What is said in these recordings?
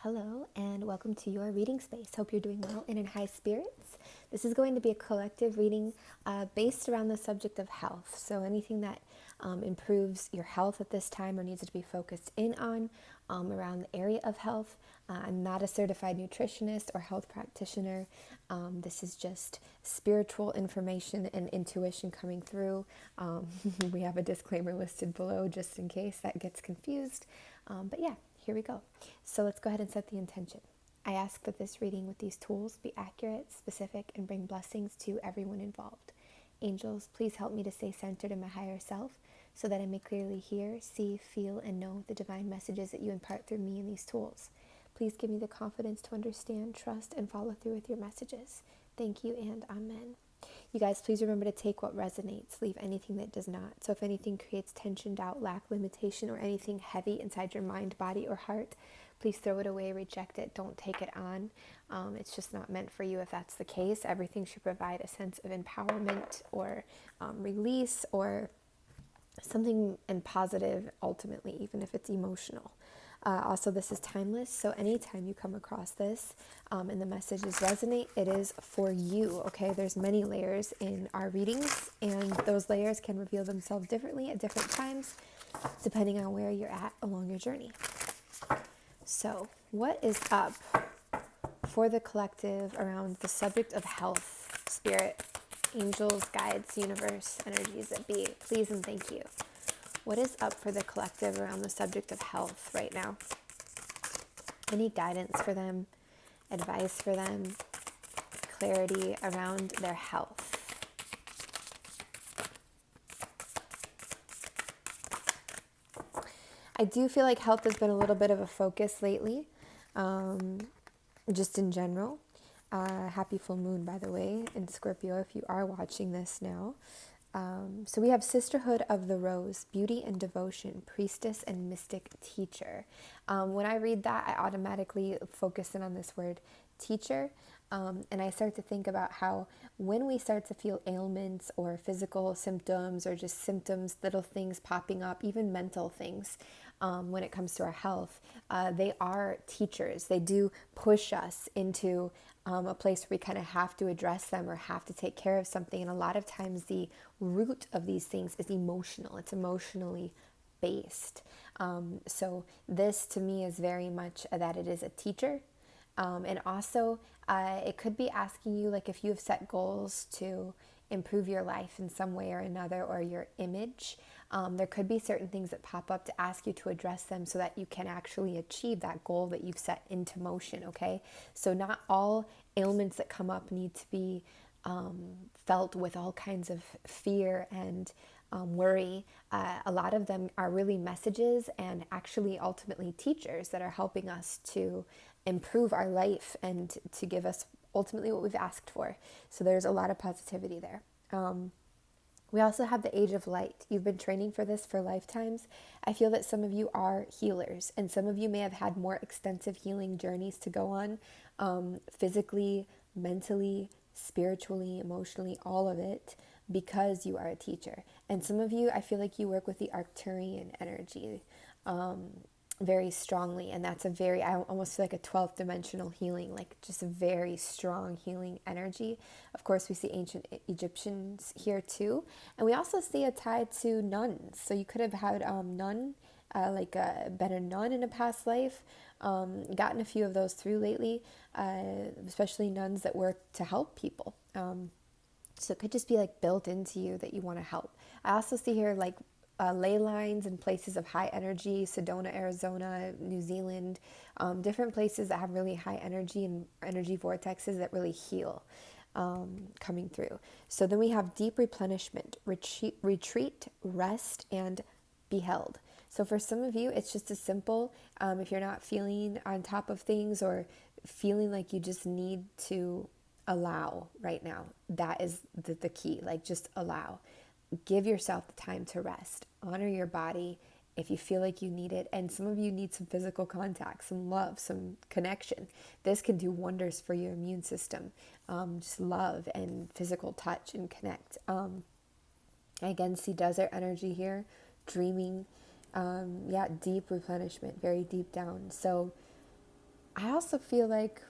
Hello and welcome to your reading space. Hope you're doing well and in high spirits. This is going to be a collective reading based around the subject of health. So anything that improves your health at this time or needs to be focused in on around the area of health. I'm not a certified nutritionist or health practitioner. This is just spiritual information and intuition coming through. We have a disclaimer listed below just in case that gets confused. But yeah, here we go. So let's go ahead and set the intention. I ask that this reading with these tools be accurate, specific, and bring blessings to everyone involved. Angels, please help me to stay centered in my higher self so that I may clearly hear, see, feel, and know the divine messages that you impart through me in these tools. Please give me the confidence to understand, trust, and follow through with your messages. Thank you and amen. You guys, please remember to take what resonates, leave anything that does not. So if anything creates tension, doubt, lack, limitation, or anything heavy inside your mind, body, or heart, please throw it away, reject it, don't take it on. It's just not meant for you if that's the case. Everything should provide a sense of empowerment or release or something and positive ultimately, even if it's emotional. Also, this is timeless, so anytime you come across this and the messages resonate, it is for you, okay? There's many layers in our readings, and those layers can reveal themselves differently at different times, depending on where you're at along your journey. So, what is up for the collective around the subject of health, spirit, angels, guides, universe, energies that be? Please and thank you. What is up for the collective around the subject of health right now? Any guidance for them, advice for them, clarity around their health? I do feel like health has been a little bit of a focus lately, just in general. Happy full moon, by the way, in Scorpio, if you are watching this now. So we have Sisterhood of the Rose, Beauty and Devotion, Priestess and Mystic Teacher. When I read that, I automatically focus in on this word teacher. And I start to think about how when we start to feel ailments or physical symptoms or just symptoms, little things popping up, even mental things, when it comes to our health, they are teachers. They do push us into a place where we kind of have to address them or have to take care of something. And a lot of times the root of these things is emotional. It's emotionally based. So this to me is very much that it is a teacher. And also it could be asking you, like, if you have set goals to improve your life in some way or another, or your image, there could be certain things that pop up to ask you to address them so that you can actually achieve that goal that you've set into motion, okay? So not all ailments that come up need to be felt with all kinds of fear and worry. A lot of them are really messages and actually ultimately teachers that are helping us to improve our life and to give us ultimately what we've asked for. So there's a lot of positivity there. We also have the Age of Light. You've been training for this for lifetimes. I feel that some of you are healers, and some of you may have had more extensive healing journeys to go on, physically, mentally, spiritually, emotionally, all of it, because you are a teacher. And some of you, I feel like you work with the Arcturian energy very strongly, and that's I almost feel like a 12th dimensional healing, like just a very strong healing energy. Of course, we see ancient Egyptians here too, and we also see a tie to nuns. So you could have had been a nun in a past life. Gotten a few of those through lately, especially nuns that work to help people. So it could just be like built into you that you want to help. I also see here like ley lines in places of high energy, Sedona, Arizona, New Zealand, different places that have really high energy and energy vortexes that really heal coming through. So then we have deep replenishment, retreat, rest, and be held. So for some of you, it's just as simple, if you're not feeling on top of things or feeling like you just need to allow right now, that is the key, like just allow. Give yourself the time to rest. Honor your body if you feel like you need it. And some of you need some physical contact, some love, some connection. This can do wonders for your immune system. Just love and physical touch and connect. I again see desert energy here, dreaming. Deep replenishment, very deep down. So I also feel like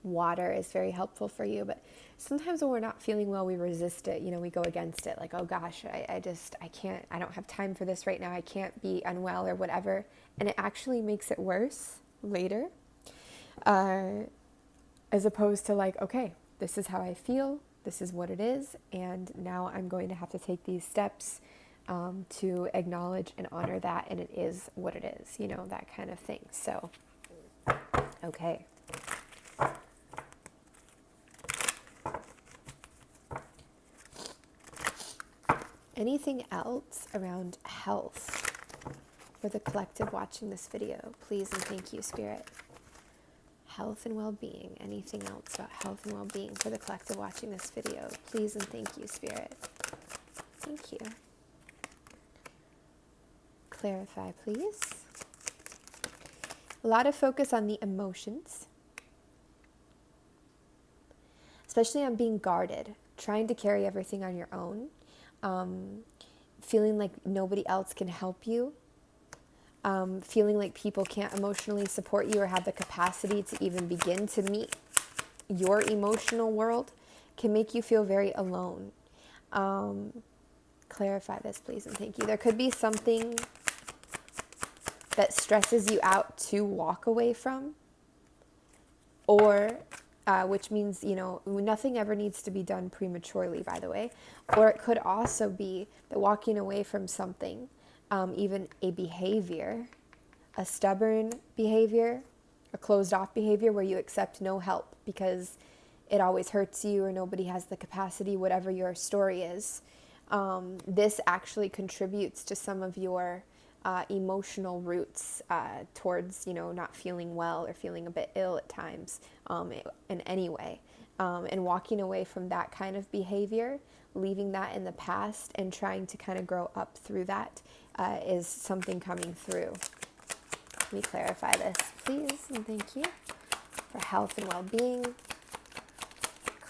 water is very helpful for you, but sometimes when we're not feeling well, we resist it. You know, we go against it, like, oh gosh, I can't, I don't have time for this right now. I can't be unwell or whatever. And it actually makes it worse later, as opposed to like, okay, this is how I feel. This is what it is. And now I'm going to have to take these steps to acknowledge and honor that. And it is what it is, you know, that kind of thing. So, okay. Anything else around health for the collective watching this video? Please and thank you, Spirit. Health and well-being. Anything else about health and well-being for the collective watching this video? Please and thank you, Spirit. Thank you. Clarify, please. A lot of focus on the emotions, especially on being guarded, trying to carry everything on your own. Feeling like nobody else can help you, feeling like people can't emotionally support you or have the capacity to even begin to meet your emotional world can make you feel very alone. Clarify this, please, and thank you. There could be something that stresses you out to walk away from, or which means, you know, nothing ever needs to be done prematurely, by the way. Or it could also be that walking away from something, even a behavior, a stubborn behavior, a closed off behavior where you accept no help because it always hurts you or nobody has the capacity, whatever your story is. This actually contributes to some of your emotional roots towards, you know, not feeling well or feeling a bit ill at times in any way. And walking away from that kind of behavior, leaving that in the past and trying to kind of grow up through that is something coming through. Let me clarify this, please, and thank you. For health and well-being,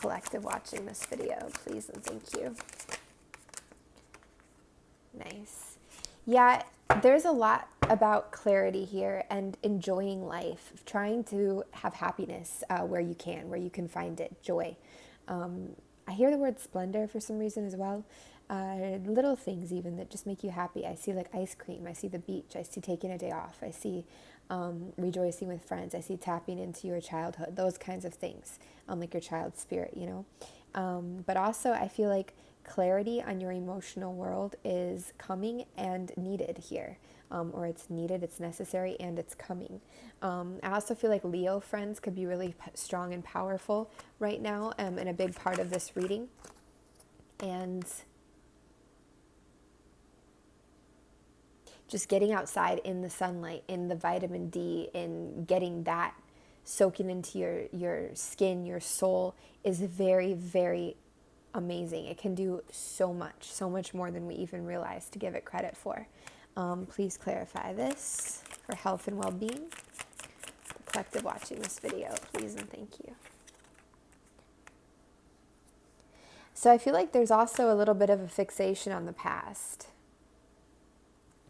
collective watching this video, please and thank you. Nice. Yeah, there's a lot about clarity here and enjoying life, trying to have happiness where you can find it, joy. I hear the word splendor for some reason as well. Little things even that just make you happy. I see like ice cream, I see the beach, I see taking a day off, I see rejoicing with friends, I see tapping into your childhood, those kinds of things, like your child's spirit, you know. But also I feel like clarity on your emotional world is coming and needed here. Or it's needed, it's necessary, and it's coming. I also feel like Leo friends could be really strong and powerful right now, and a big part of this reading. And just getting outside in the sunlight, in the vitamin D, in getting that soaking into your skin, your soul, is very, very amazing. It can do so much more than we even realize to give it credit for. Please clarify this for health and well-being. The collective watching this video, please and thank you. So I feel like there's also a little bit of a fixation on the past.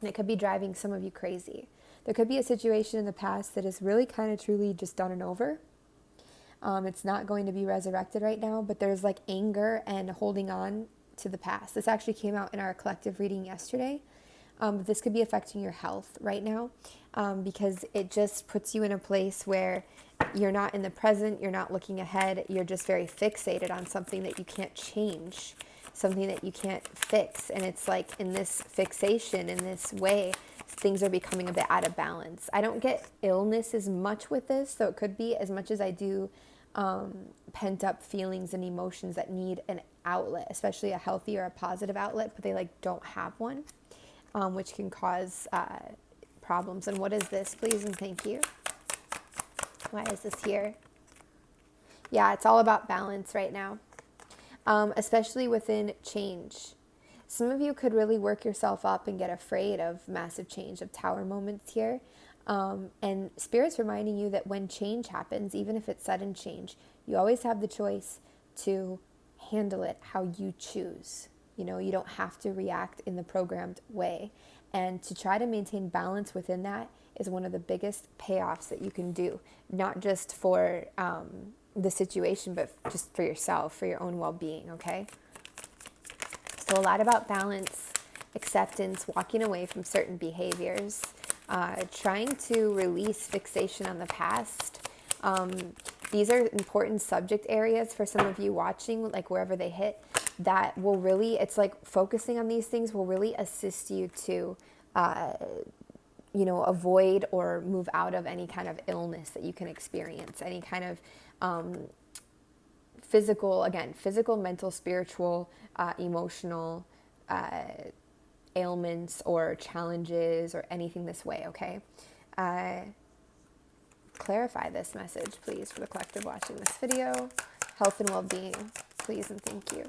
And it could be driving some of you crazy. There could be a situation in the past that is really kind of truly just done and over. It's not going to be resurrected right now, but there's like anger and holding on to the past. This actually came out in our collective reading yesterday. This could be affecting your health right now because it just puts you in a place where you're not in the present, you're not looking ahead, you're just very fixated on something that you can't change, something that you can't fix. And it's like in this fixation, in this way, things are becoming a bit out of balance. I don't get illness as much with this, so it could be as much as I do pent up feelings and emotions that need an outlet, especially a healthy or a positive outlet, but they like don't have one. Which can cause problems. And what is this, please and thank you? Why is this here? Yeah, it's all about balance right now, especially within change. Some of you could really work yourself up and get afraid of massive change, of tower moments here. And Spirit's reminding you that when change happens, even if it's sudden change, you always have the choice to handle it how you choose. You know, you don't have to react in the programmed way. And to try to maintain balance within that is one of the biggest payoffs that you can do, not just for the situation, but just for yourself, for your own well-being, okay? So a lot about balance, acceptance, walking away from certain behaviors, trying to release fixation on the past. These are important subject areas for some of you watching, like wherever they hit, that will really, it's like focusing on these things will really assist you to, avoid or move out of any kind of illness that you can experience, any kind of physical, mental, spiritual, emotional ailments or challenges or anything this way, okay? Clarify this message, please, for the collective watching this video. Health and well-being, please and thank you.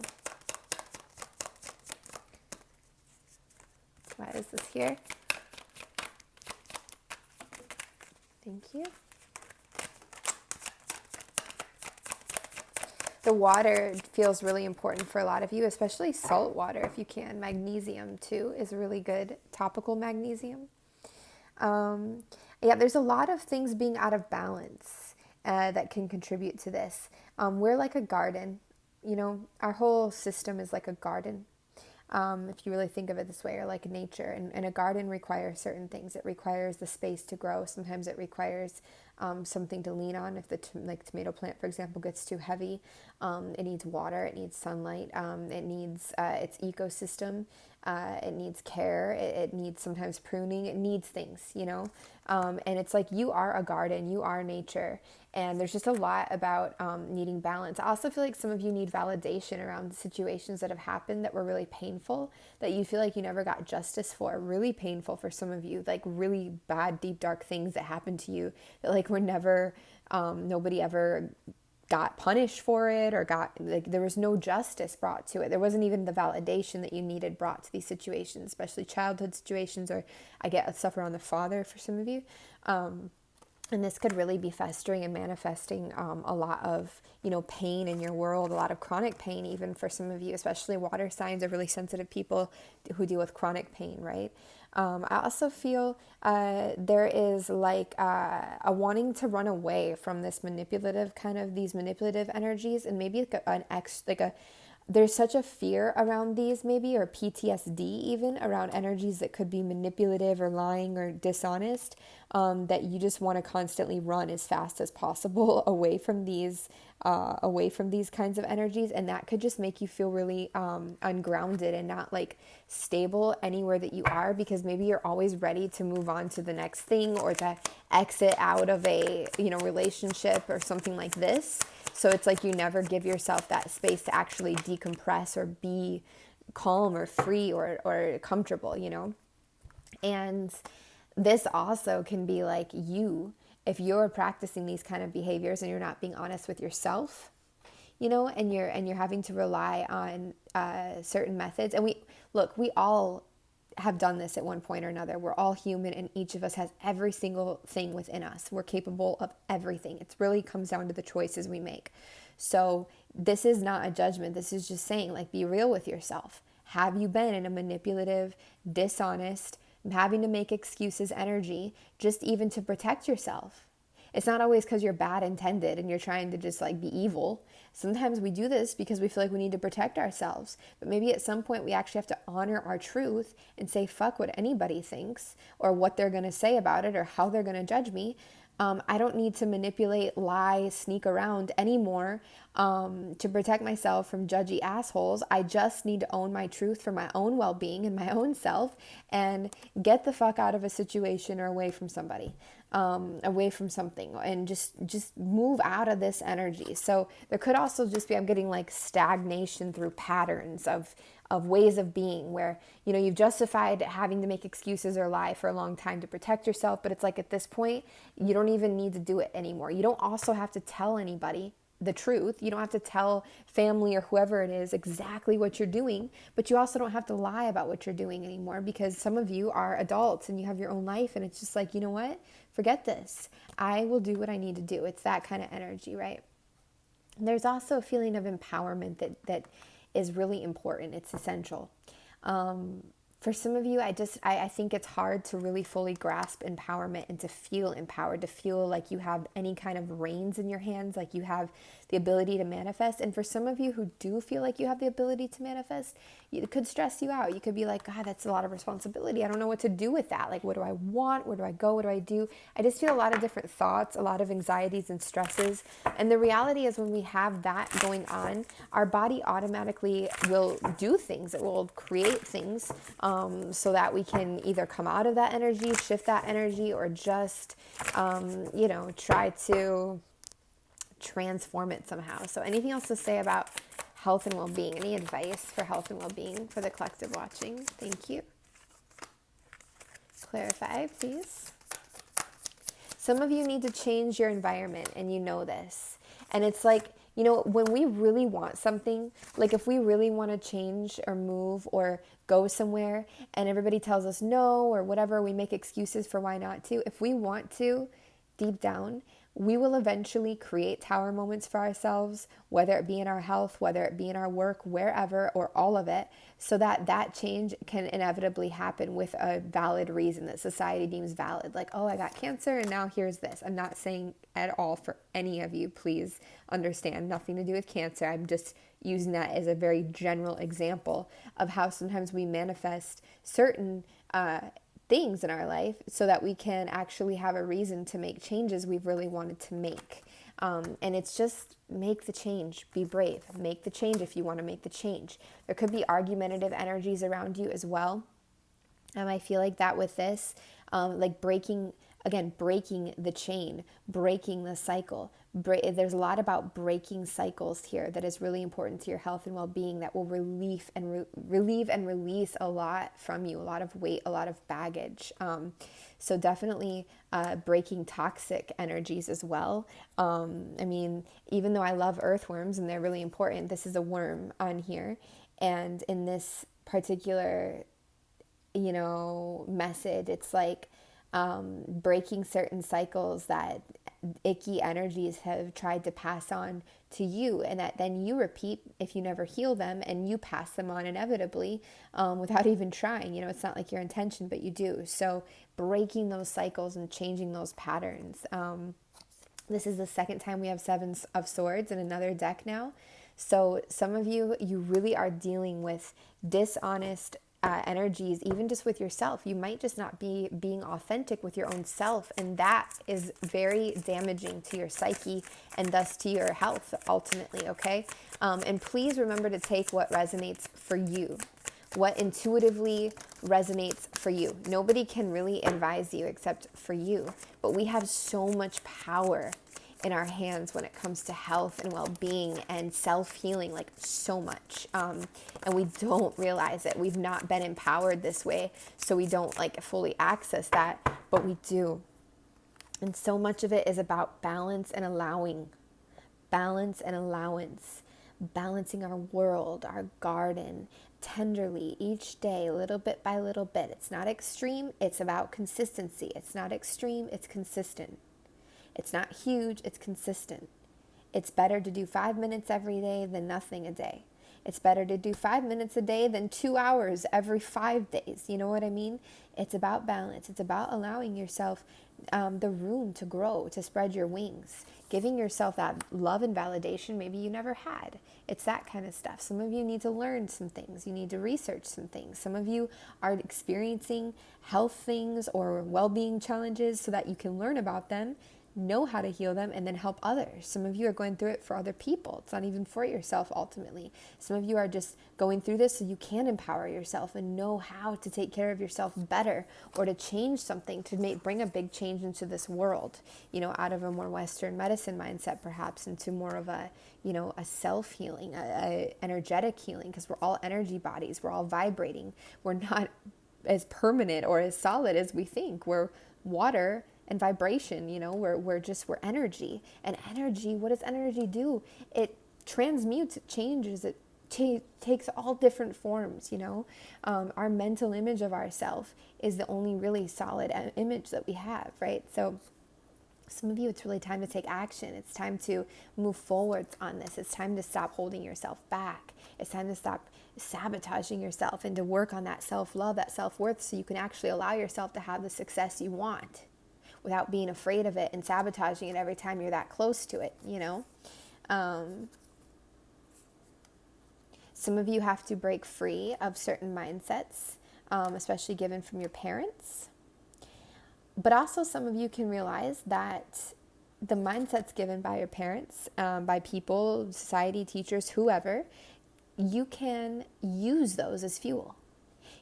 Why is this here? Thank you. The water feels really important for a lot of you, especially salt water if you can. Magnesium too is really good, topical magnesium. There's a lot of things being out of balance that can contribute to this. We're like a garden, our whole system is like a garden. If you really think of it this way, or like nature, and a garden requires certain things. It requires the space to grow. Sometimes it requires something to lean on. If the tomato plant, for example, gets too heavy, it needs water, it needs sunlight, it needs its ecosystem, it needs care, it needs sometimes pruning, it needs things, and it's like you are a garden, you are nature. And there's just a lot about needing balance. I also feel like some of you need validation around situations that have happened that were really painful, that you feel like you never got justice for. Really painful for some of you, like really bad, deep, dark things that happened to you that like were never, nobody ever got punished for it, or got, like, there was no justice brought to it. There wasn't even the validation that you needed brought to these situations, especially childhood situations, or I get stuff around the father for some of you. And this could really be festering and manifesting a lot of, pain in your world, a lot of chronic pain, even for some of you, especially water signs are really sensitive people who deal with chronic pain, right? I also feel there is like a wanting to run away from this manipulative these manipulative energies, and maybe there's such a fear around these, maybe, or PTSD even, around energies that could be manipulative or lying or dishonest, that you just want to constantly run as fast as possible away from these kinds of energies. And that could just make you feel really ungrounded and not like stable anywhere that you are, because maybe you're always ready to move on to the next thing, or to exit out of a relationship or something like this. So it's like you never give yourself that space to actually decompress or be calm or free or comfortable, And this also can be like if you're practicing these kind of behaviors and you're not being honest with yourself, and you're having to rely on certain methods. And we all have done this at one point or another. We're all human, and each of us has every single thing within us. We're capable of everything. It really comes down to the choices we make. So this is not a judgment. This is just saying, like, be real with yourself. Have you been in a manipulative, dishonest, having to make excuses energy, just even to protect yourself? It's not always because you're bad intended and you're trying to just like be evil. Sometimes we do this because we feel like we need to protect ourselves. But maybe at some point we actually have to honor our truth and say, fuck what anybody thinks or what they're going to say about it or how they're going to judge me. I don't need to manipulate, lie, sneak around anymore to protect myself from judgy assholes. I just need to own my truth for my own well-being and my own self, and get the fuck out of a situation or away from somebody, away from something, and just move out of this energy. So there could also just be, I'm getting like stagnation through patterns of ways of being where, you've justified having to make excuses or lie for a long time to protect yourself. But it's like at this point, you don't even need to do it anymore. You don't also have to tell anybody the truth. You don't have to tell family or whoever it is exactly what you're doing, but you also don't have to lie about what you're doing anymore, because some of you are adults and you have your own life, and it's just like, you know what? Forget this. I will do what I need to do. It's that kind of energy, right? There's also a feeling of empowerment that is really important. It's essential. For some of you, I think it's hard to really fully grasp empowerment and to feel empowered, to feel like you have any kind of reins in your hands, like you have the ability to manifest. And for some of you who do feel like you have the ability to manifest, it could stress you out. You could be like, God, that's a lot of responsibility. I don't know what to do with that. Like, what do I want? Where do I go? What do I do? I just feel a lot of different thoughts, a lot of anxieties and stresses. And the reality is, when we have that going on, our body automatically will do things. It will create things so that we can either come out of that energy, shift that energy, or just, try to transform it somehow. So anything else to say about health and well-being? Any advice for health and well-being for the collective watching? Thank you. Clarify, please. Some of you need to change your environment, and you know this. And it's like, when we really want something, like if we really want to change or move or go somewhere and everybody tells us no or whatever, we make excuses for why not to. If we want to, deep down, we will eventually create tower moments for ourselves, whether it be in our health, whether it be in our work, wherever, or all of it, so that that change can inevitably happen with a valid reason that society deems valid. Like, oh, I got cancer and now here's this. I'm not saying at all for any of you, please understand, nothing to do with cancer. I'm just using that as a very general example of how sometimes we manifest certain things in our life so that we can actually have a reason to make changes we've really wanted to make. And it's just make the change, be brave, make the change if you want to make the change. There could be argumentative energies around you as well. I feel like that with this, like breaking the chain, breaking the cycle. There's a lot about breaking cycles here that is really important to your health and well-being, that will relieve and release a lot from you, a lot of weight, a lot of baggage. So definitely breaking toxic energies as well. Even though I love earthworms and they're really important, this is a worm on here. And in this particular, message, it's like breaking certain cycles that icky energies have tried to pass on to you, and that then you repeat if you never heal them, and you pass them on inevitably without even trying. It's not like your intention, but you do. So breaking those cycles and changing those patterns. This is the second time we have Seven of Swords in another deck now. So some of you really are dealing with dishonest energies, even just with yourself. You might just not be being authentic with your own self, and that is very damaging to your psyche and thus to your health ultimately, okay? And please remember to take what resonates for you, what intuitively resonates for you. Nobody can really advise you except for you, but we have so much power in our hands when it comes to health and well-being and self-healing, like so much. And we don't realize it. We've not been empowered this way, so we don't fully access that, but we do. And so much of it is about balance and allowance, balancing our world, our garden, tenderly each day, little bit by little bit. It's not extreme, it's about consistency. It's not extreme, it's consistent. It's not huge, it's consistent. It's better to do 5 minutes every day than nothing a day. It's better to do 5 minutes a day than 2 hours every 5 days. You know what I mean? It's about balance. It's about allowing yourself the room to grow, to spread your wings, giving yourself that love and validation maybe you never had. It's that kind of stuff. Some of you need to learn some things. You need to research some things. Some of you are experiencing health things or well-being challenges so that you can learn about them, know how to heal them, and then help others. Some of you are going through it for other people. It's not even for yourself ultimately. Some of you are just going through this so you can empower yourself and know how to take care of yourself better, or to change something, to bring a big change into this world, out of a more Western medicine mindset perhaps into more of a self-healing, a energetic healing, because we're all energy bodies. We're all vibrating. We're not as permanent or as solid as we think. We're water and vibration, we're energy. And energy, what does energy do? It transmutes, it changes, it takes all different forms, Our mental image of ourself is the only really solid image that we have, right? So some of you, it's really time to take action. It's time to move forward on this. It's time to stop holding yourself back. It's time to stop sabotaging yourself, and to work on that self-love, that self-worth, so you can actually allow yourself to have the success you want without being afraid of it and sabotaging it every time you're that close to it, you know? Some of you have to break free of certain mindsets, especially given from your parents. But also some of you can realize that the mindsets given by your parents, by people, society, teachers, whoever, you can use those as fuel.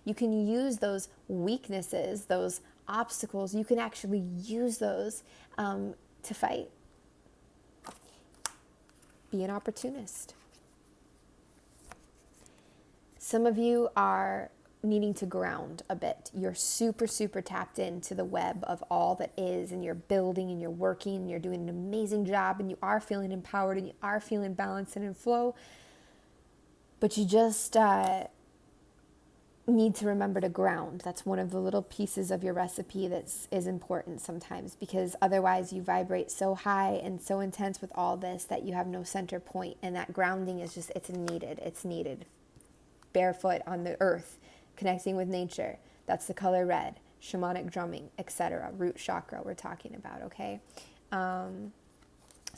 You can use those weaknesses, those obstacles, you can actually use those to fight. Be an opportunist. Some of you are needing to ground a bit. You're super, super tapped into the web of all that is, and you're building and you're working and you're doing an amazing job, and you are feeling empowered and you are feeling balanced and in flow. But you just need to remember to ground. That's one of the little pieces of your recipe that is important sometimes, because otherwise you vibrate so high and so intense with all this that you have no center point, and that grounding is just, it's needed. Barefoot on the earth, connecting with nature. That's the color red. Shamanic drumming, etc. Root chakra we're talking about, okay? Some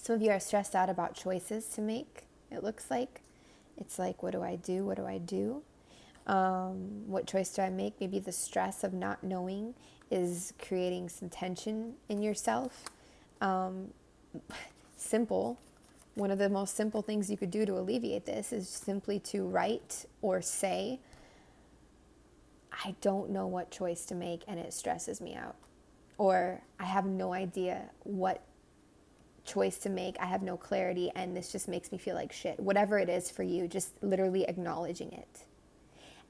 of you are stressed out about choices to make, it looks like. It's like, what do I do? What do I do? What choice do I make? Maybe the stress of not knowing is creating some tension in yourself. Simple. One of the most simple things you could do to alleviate this is simply to write or say, I don't know what choice to make and it stresses me out. Or I have no idea what choice to make. I have no clarity and this just makes me feel like shit. Whatever it is for you, just literally acknowledging it.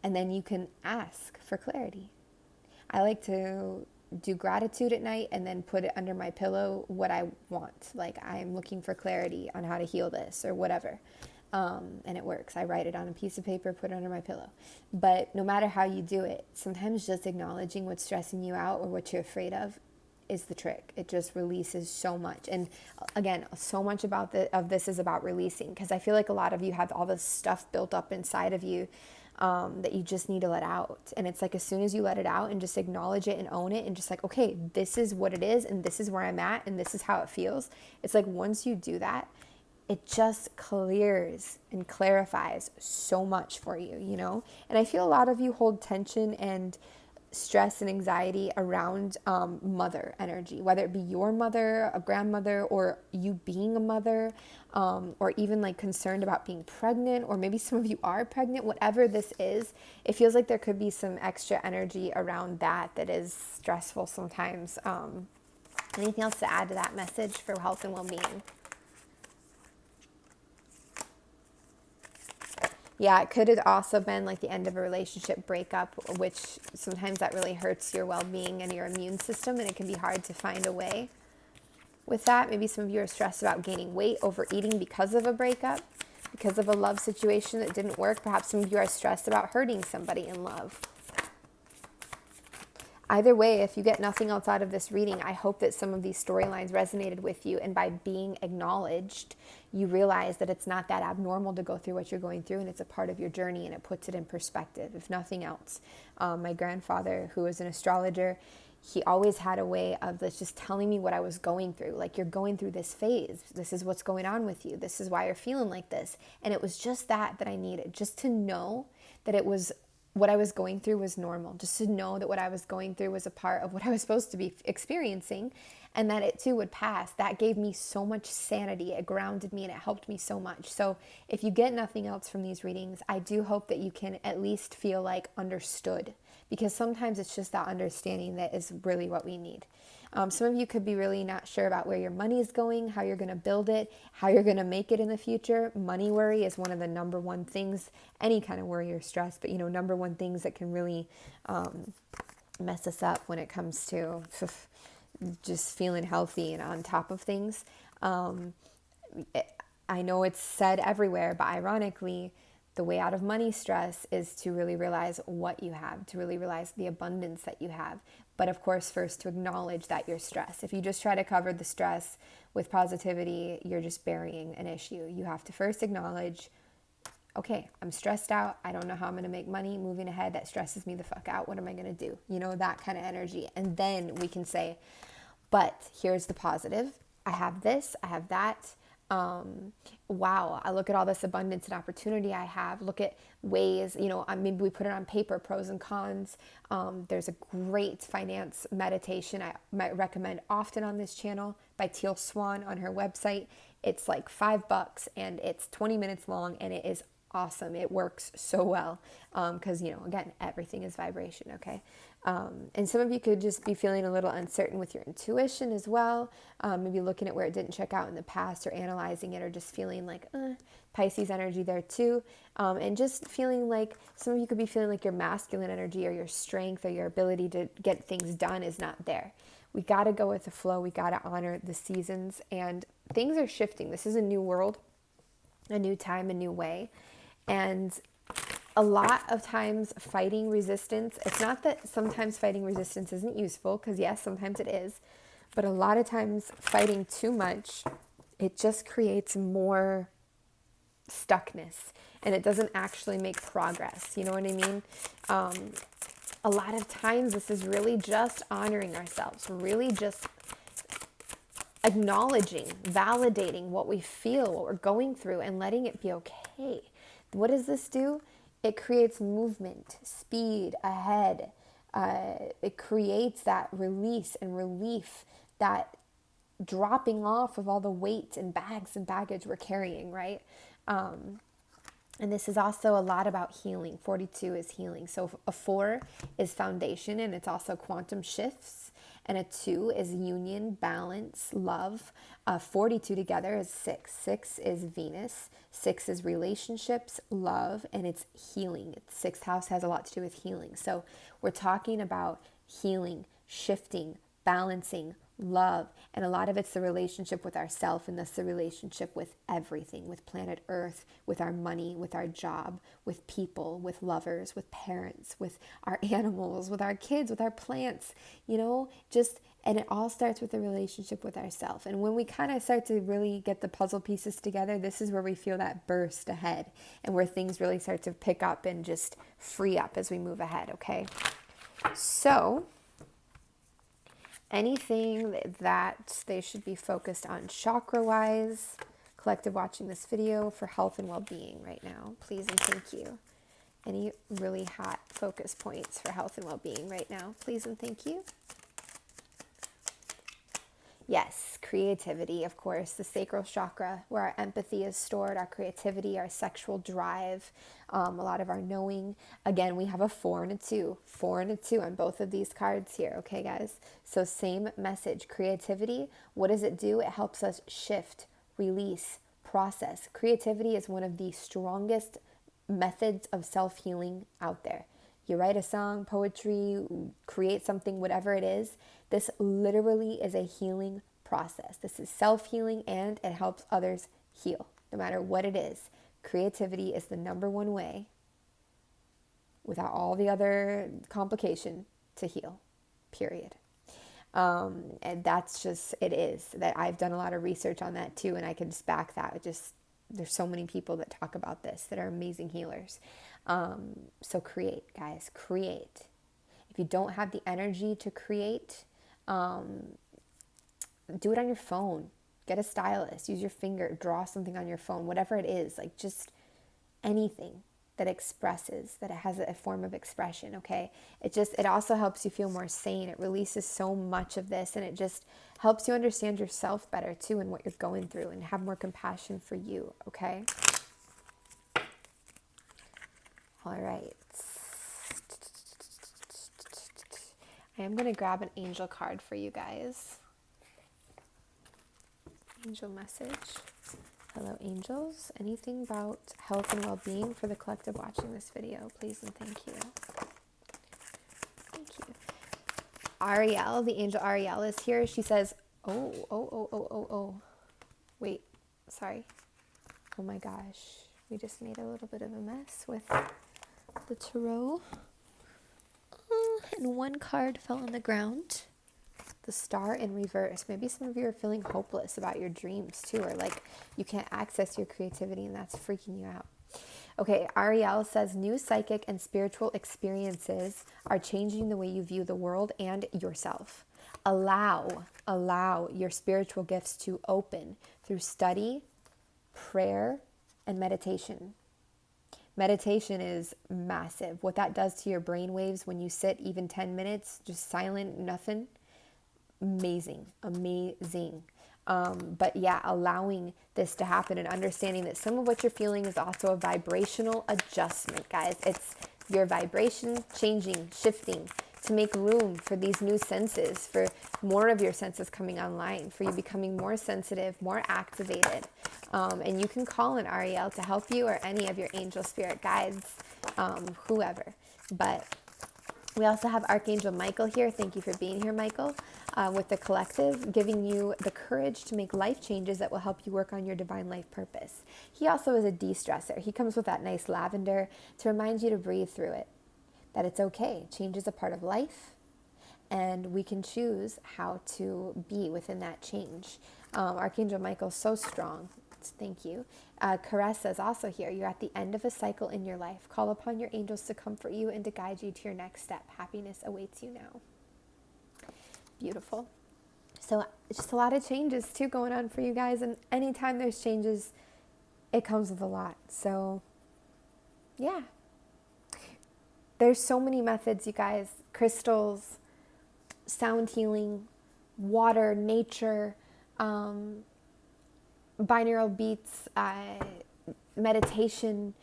And then you can ask for clarity. I like to do gratitude at night and then put it under my pillow what I want. Like, I'm looking for clarity on how to heal this or whatever. And it works. I write it on a piece of paper, put it under my pillow. But no matter how you do it, sometimes just acknowledging what's stressing you out or what you're afraid of is the trick. It just releases so much. And again, so much about this is about releasing, because I feel like a lot of you have all this stuff built up inside of you that you just need to let out. And it's like, as soon as you let it out and just acknowledge it and own it and just like, okay, this is what it is and this is where I'm at and this is how it feels. It's like, once you do that, it just clears and clarifies so much for you, you know? And I feel a lot of you hold tension and stress and anxiety around mother energy, whether it be your mother, a grandmother, or you being a mother, or even like concerned about being pregnant, or maybe some of you are pregnant. Whatever this is, it feels like there could be some extra energy around that is stressful sometimes. Anything else to add to that message for health and well-being? Yeah, it could have also been like the end of a relationship breakup, which sometimes that really hurts your well-being and your immune system, and it can be hard to find a way with that. Maybe some of you are stressed about gaining weight, overeating because of a breakup, because of a love situation that didn't work. Perhaps some of you are stressed about hurting somebody in love. Either way, if you get nothing else out of this reading, I hope that some of these storylines resonated with you, and by being acknowledged, you realize that it's not that abnormal to go through what you're going through, and it's a part of your journey, and it puts it in perspective, if nothing else. My grandfather, who was an astrologer, he always had a way of just telling me what I was going through. Like, you're going through this phase. This is what's going on with you. This is why you're feeling like this. And it was just that I needed, just to know that it was what I was going through was normal, just to know that what I was going through was a part of what I was supposed to be experiencing, and that it too would pass. That gave me so much sanity. It grounded me and it helped me so much. So if you get nothing else from these readings, I do hope that you can at least feel like understood, because sometimes it's just that understanding that is really what we need. Some of you could be really not sure about where your money is going, how you're going to build it, how you're going to make it in the future. Money worry is one of the number one things, any kind of worry or stress, but number one things that can really mess us up when it comes to just feeling healthy and on top of things. I know it's said everywhere, but ironically, the way out of money stress is to really realize what you have, to really realize the abundance that you have. But of course, first to acknowledge that you're stressed. If you just try to cover the stress with positivity, you're just burying an issue. You have to first acknowledge, okay, I'm stressed out. I don't know how I'm going to make money moving ahead. That stresses me the fuck out. What am I going to do? You know, that kind of energy. And then we can say, but here's the positive. I have this, I have that. Wow, I look at all this abundance and opportunity I have. Look at ways, you know, maybe we put it on paper, pros and cons. There's a great finance meditation I might recommend often on this channel by Teal Swan on her website. It's like $5 and it's 20 minutes long, and it is awesome. It works so well because, you know, again, everything is vibration, okay? And some of you could just be feeling a little uncertain with your intuition as well. Maybe looking at where it didn't check out in the past, or analyzing it, or just feeling like Pisces energy there too. And just feeling like some of you could be feeling like your masculine energy or your strength or your ability to get things done is not there. We got to go with the flow. We got to honor the seasons, and things are shifting. This is a new world, a new time, a new way. And a lot of times fighting resistance, it's not that sometimes fighting resistance isn't useful, because yes, sometimes it is, but a lot of times fighting too much, it just creates more stuckness, and it doesn't actually make progress. You know what I mean? A lot of times this is really just honoring ourselves, really just acknowledging, validating what we feel, what we're going through, and letting it be okay. What does this do? It creates movement, speed, ahead. It creates that release and relief, that dropping off of all the weight and bags and baggage we're carrying, right? And this is also a lot about healing. 42 is healing. So a 4 is foundation, and it's also quantum shifts. And a 2 is union, balance, love. 42 together is 6. 6 is Venus. 6 is relationships, love, and it's healing. The 6th house has a lot to do with healing. So we're talking about healing, shifting, balancing, love, and a lot of it's the relationship with ourself, and thus the relationship with everything, with planet Earth, with our money, with our job, with people, with lovers, with parents, with our animals, with our kids, with our plants, you know, and it all starts with the relationship with ourselves. And when we kind of start to really get the puzzle pieces together, this is where we feel that burst ahead, and where things really start to pick up and just free up as we move ahead, okay? So anything that they should be focused on chakra-wise, collective watching this video for health and well-being right now, please and thank you. Any really hot focus points for health and well-being right now, please and thank you. Yes, creativity, of course, the sacral chakra, where our empathy is stored, our creativity, our sexual drive, a lot of our knowing. Again, we have a 4 and a 2, 4 and a 2 on both of these cards here, okay, guys? So same message, creativity. What does it do? It helps us shift, release, process. Creativity is one of the strongest methods of self-healing out there. You write a song, poetry, create something, whatever it is. This literally is a healing process. This is self-healing, and it helps others heal, no matter what it is. Creativity is the number one way, without all the other complication, to heal, period. And that's just, it is. That I've done a lot of research on that too, and I can just back that. There's so many people that talk about this that are amazing healers. So create, guys, create. If you don't have the energy to create, do it on your phone. Get a stylus, use your finger, draw something on your phone, whatever it is, like just anything that expresses, that it has a form of expression, okay? It also helps you feel more sane. It releases so much of this, and it just helps you understand yourself better too, and what you're going through, and have more compassion for you, okay? All right. I am going to grab an angel card for you guys. Angel message. Hello, angels. Anything about health and well-being for the collective watching this video, please and thank you. Thank you. Ariel, the angel Ariel is here. She says, oh. Wait, sorry. Oh my gosh. We just made a little bit of a mess with the tarot. And one card fell on the ground. The star in reverse. Maybe some of you are feeling hopeless about your dreams too, or like you can't access your creativity and that's freaking you out. Okay, Ariel says new psychic and spiritual experiences are changing the way you view the world and yourself. Allow your spiritual gifts to open through study, prayer, and meditation. Meditation is massive. What that does to your brain waves when you sit even 10 minutes, just silent, nothing, amazing. But yeah, allowing this to happen and understanding that some of what you're feeling is also a vibrational adjustment, guys. It's your vibration changing, shifting to make room for these new senses, for more of your senses coming online, for you becoming more sensitive, more activated. And you can call on Ariel to help you, or any of your angel spirit guides, whoever. But we also have Archangel Michael here. Thank you for being here, Michael, with the collective, giving you the courage to make life changes that will help you work on your divine life purpose. He also is a de-stressor. He comes with that nice lavender to remind you to breathe through it, that it's okay. Change is a part of life, and we can choose how to be within that change. Archangel Michael's so strong. Thank you. Caressa is also here. You're at the end of a cycle in your life. Call upon your angels to comfort you and to guide you to your next step. Happiness awaits you now. Beautiful. So just a lot of changes too going on for you guys. And anytime there's changes, it comes with a lot. So yeah. There's so many methods, you guys. Crystals, sound healing, water, nature, binaural beats, meditation,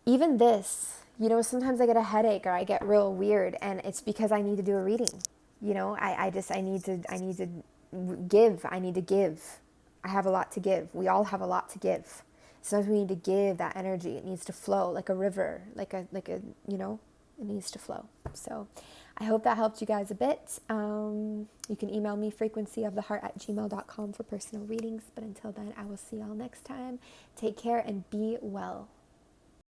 even this. Sometimes I get a headache or I get real weird, and it's because I need to do a reading. I need to give. I need to give. I have a lot to give. We all have a lot to give. Sometimes we need to give that energy. It needs to flow like a river, it needs to flow. So I hope that helped you guys a bit. You can email me frequencyoftheheart@gmail.com for personal readings. But until then, I will see y'all next time. Take care and be well.